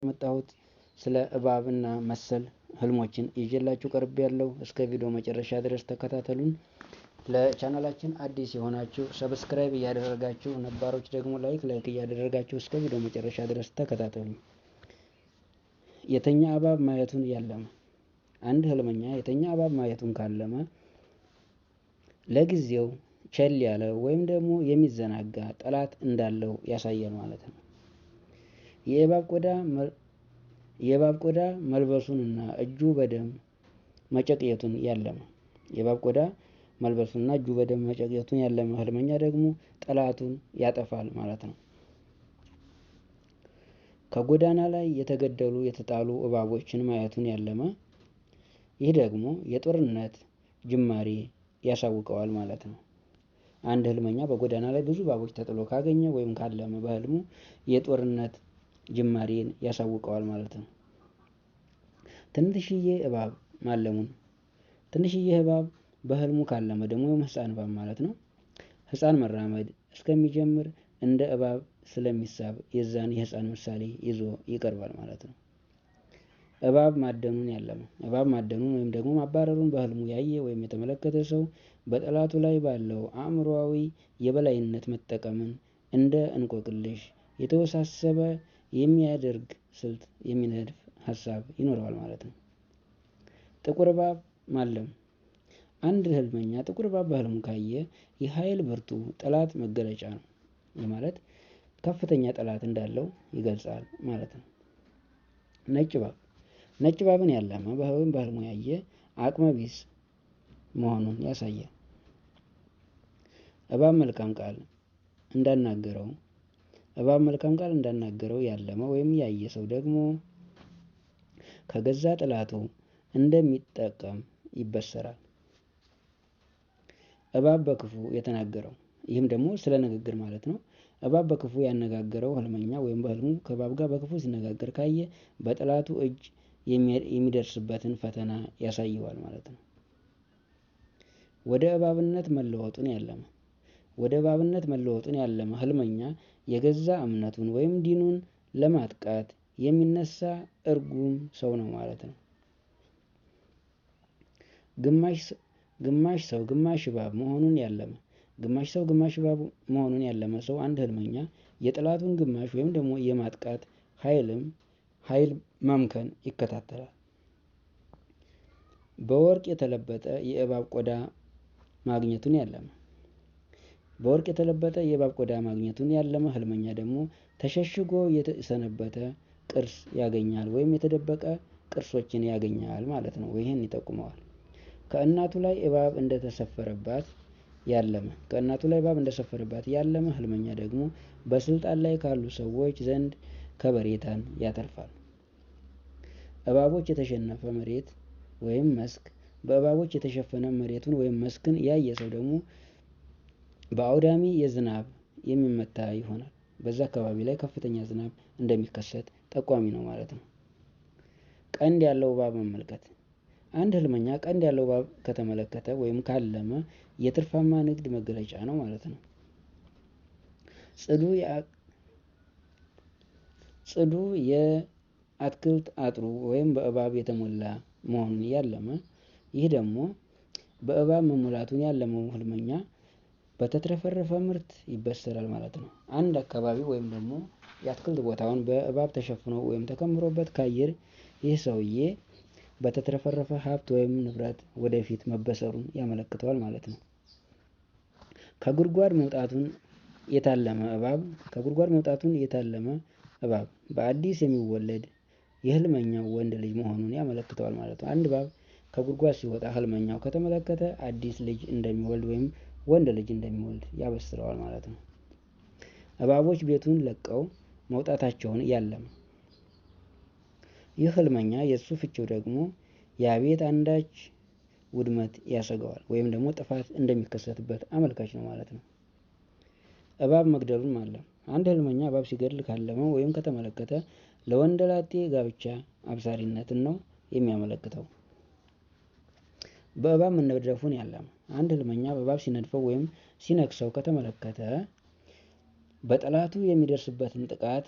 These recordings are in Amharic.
መጣሁት። ስለ እባብና መሰል ህልሞችን ይዤላችሁ ቀርቤያለሁ። እስከ ቪዲዮ መጨረሻ ድረስ ተከታተሉን። ለቻናላችን አዲስ የሆናችሁ ሰብስክራይብ እያደረጋችሁ፣ ነባሮች ደግሞ ላይክ እያደረጋችሁ እስከ ቪዲዮ መጨረሻ ድረስ ተከታተሉን። የተኛ እባብ ማየቱን ያለመ። አንድ ህልመኛ የተኛ እባብ ማየቱን ካለመ ለጊዜው ቸል ያለ ወይም ደግሞ የሚዘናጋ ጠላት እንዳለው ያሳያል ማለት ነው። የእባብ ቆዳ መልበሱንና እጁ በደም መጨቅየቱን ያለመ። የእባብ ቆዳ መልበሱንና እጁ በደም መጨቅየቱን ያለመ ህልመኛ ደግሞ ጠላቱን ያጠፋል ማለት ነው። ከጎዳና ላይ የተጣሉ እባቦችን ማየቱን ያለመ፣ ይህ ደግሞ የጦርነት ጅማሬ ያሳውቀዋል ማለት ነው። አንድ ህልመኛ በጎዳና ላይ ብዙ እባቦች ተጥሎ ካገኘ ወይም ካለመ በህልሙ የጦርነት ጅማሬን ያሳውቀዋል ማለት ነው። ትንሽዬ እባብ ማለሙን። ትንሽዬ እባብ በህልሙ ካለመ ደግሞ ህፃን እባብ ማለት ነው። ህፃን መራመድ እስከሚጀምር እንደ እባብ ስለሚሳብ የዛን የህፃን ምሳሌ ይዞ ይቀርባል ማለት ነው። እባብ ማደኑን ያለመ። እባብ ማደኑን ወይም ደግሞ ማባረሩን በህልሙ ያየ ወይም የተመለከተ ሰው በጠላቱ ላይ ባለው አእምሮአዊ የበላይነት መጠቀምን እንደ እንቆቅልሽ የተወሳሰበ የሚያደርግ ስልት የሚነድፍ ሀሳብ ይኖረዋል ማለት ነው። ጥቁር እባብ ማለም። አንድ ህልመኛ ጥቁር እባብ በህልሙ ካየ የኃይል ብርቱ ጠላት መገለጫ ነው። ይህ ማለት ከፍተኛ ጠላት እንዳለው ይገልጻል ማለት ነው። ነጭ እባብ። ነጭ እባብን ያለመ ወይም በህልሙ ያየ አቅመ ቢስ መሆኑን ያሳያል። እባብ መልካም ቃል እንዳናገረው ያለመ ወይም ያየ ሰው ደግሞ ከገዛ ጠላቱ እንደሚጠቀም ይበሰራል። እባብ በክፉ የተናገረው። ይህም ደግሞ ስለ ንግግር ማለት ነው። እባብ በክፉ ያነጋገረው ህልመኛ ወይም በህልሙ ከእባብ ጋር በክፉ ሲነጋገር ካየ በጠላቱ እጅ የሚደርስበትን ፈተና ያሳየዋል ማለት ነው። ወደ እባብነት መለወጡን ያለመ ህልመኛ የገዛ እምነቱን ወይም ዲኑን ለማጥቃት የሚነሳ እርጉም ሰው ነው ማለት ነው። ግማሽ ሰው ግማሽ እባብ መሆኑን ያለመ ሰው አንድ ህልመኛ የጠላቱን ግማሽ ወይም ደግሞ የማጥቃት ኃይል ማምከን ይከታተላል። በወርቅ የተለበጠ የእባብ ቆዳ ማግኘቱን ያለመ ህልመኛ ደግሞ ተሸሽጎ የተሰነበተ ቅርስ ያገኛል ወይም የተደበቀ ቅርሶችን ያገኛል ማለት ነው። ይህን ይጠቁመዋል። ከእናቱ ላይ እባብ እንደተሰፈረባት ያለመ ህልመኛ ደግሞ በስልጣን ላይ ካሉ ሰዎች ዘንድ ከበሬታን ያተርፋል። እባቦች የተሸነፈ መሬት ወይም መስክ። በእባቦች የተሸፈነ መሬቱን ወይም መስክን ያየ ሰው ደግሞ በአውዳሚ የዝናብ የሚመታ ይሆናል። በዛ አካባቢ ላይ ከፍተኛ ዝናብ እንደሚከሰት ጠቋሚ ነው ማለት ነው። ቀንድ ያለው እባብ መመልከት። አንድ ህልመኛ ቀንድ ያለው እባብ ከተመለከተ ወይም ካለመ የትርፋማ ንግድ መገለጫ ነው ማለት ነው። ጽዱ የአትክልት አጥሩ ወይም በእባብ የተሞላ መሆኑን ያለመ፣ ይህ ደግሞ በእባብ መሞላቱን ያለመው ህልመኛ በተትረፈረፈ ምርት ይበሰራል ማለት ነው። አንድ አካባቢ ወይም ደግሞ የአትክልት ቦታውን በእባብ ተሸፍኖ ወይም ተከምሮበት ካየር ይህ ሰውዬ በተትረፈረፈ ሀብት ወይም ንብረት ወደፊት መበሰሩን ያመለክተዋል ማለት ነው። ከጉድጓድ መውጣቱን የታለመ እባብ በአዲስ የሚወለድ የህልመኛው ወንድ ልጅ መሆኑን ያመለክተዋል ማለት ነው። አንድ እባብ ከጉድጓድ ሲወጣ ህልመኛው ከተመለከተ አዲስ ልጅ እንደሚወልድ ወይም ወንድ ልጅ እንደሚወልድ ያበስረዋል ማለት ነው። እባቦች ቤቱን ለቀው መውጣታቸውን ያለመ፣ ይህ ህልመኛ የእሱ ፍቺው ደግሞ ያ ቤት አንዳች ውድመት ያሰገዋል ወይም ደግሞ ጥፋት እንደሚከሰትበት አመልካች ነው ማለት ነው። እባብ መግደሉን ማለም። አንድ ህልመኛ እባብ ሲገድል ካለመ ወይም ከተመለከተ ለወንደላጤ ጋብቻ አብሳሪነትን ነው የሚያመለክተው። በእባብ መነደፉን ያለመ። አንድ ህልመኛ በእባብ ሲነድፈው ወይም ሲነክሰው ከተመለከተ በጠላቱ የሚደርስበትን ጥቃት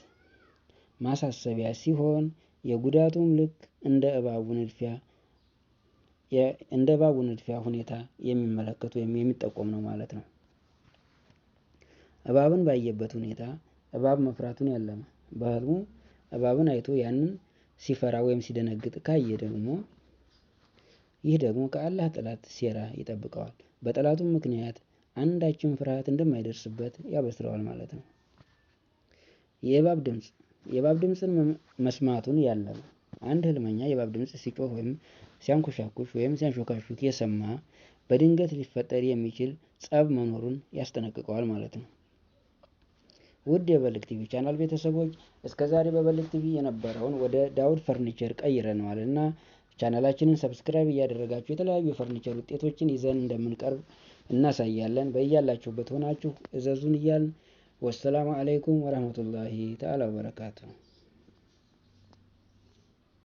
ማሳሰቢያ ሲሆን የጉዳቱም ልክ እንደ እባቡ ንድፊያ ሁኔታ የሚመለከት ወይም የሚጠቆም ነው ማለት ነው። እባብን ባየበት ሁኔታ እባብ መፍራቱን ያለመ በህልሙ እባብን አይቶ ያንን ሲፈራ ወይም ሲደነግጥ ካየ ደግሞ ይህ ደግሞ ከአላህ ጠላት ሴራ ይጠብቀዋል። በጠላቱም ምክንያት አንዳችም ፍርሃት እንደማይደርስበት ያበስረዋል ማለት ነው። የእባብ ድምፅን መስማቱን ያለመ አንድ ህልመኛ የእባብ ድምፅ ሲጮህ ወይም ሲያንኮሻኩሽ ወይም ሲያንሾካሹክ የሰማ በድንገት ሊፈጠር የሚችል ጸብ መኖሩን ያስጠነቅቀዋል ማለት ነው። ውድ የበልግ ቲቪ ቻናል ቤተሰቦች እስከዛሬ በበልግ ቲቪ የነበረውን ወደ ዳውድ ፈርኒቸር ቀይረነዋል እና ቻናላችንን ሰብስክራይብ እያደረጋችሁ የተለያዩ የፈርኒቸር ውጤቶችን ይዘን እንደምንቀርብ እናሳያለን። በያላችሁበት ሆናችሁ እዘዙን እያልን ወሰላሙ አለይኩም ወራህመቱላሂ ተዓላ ወበረካቱሁ።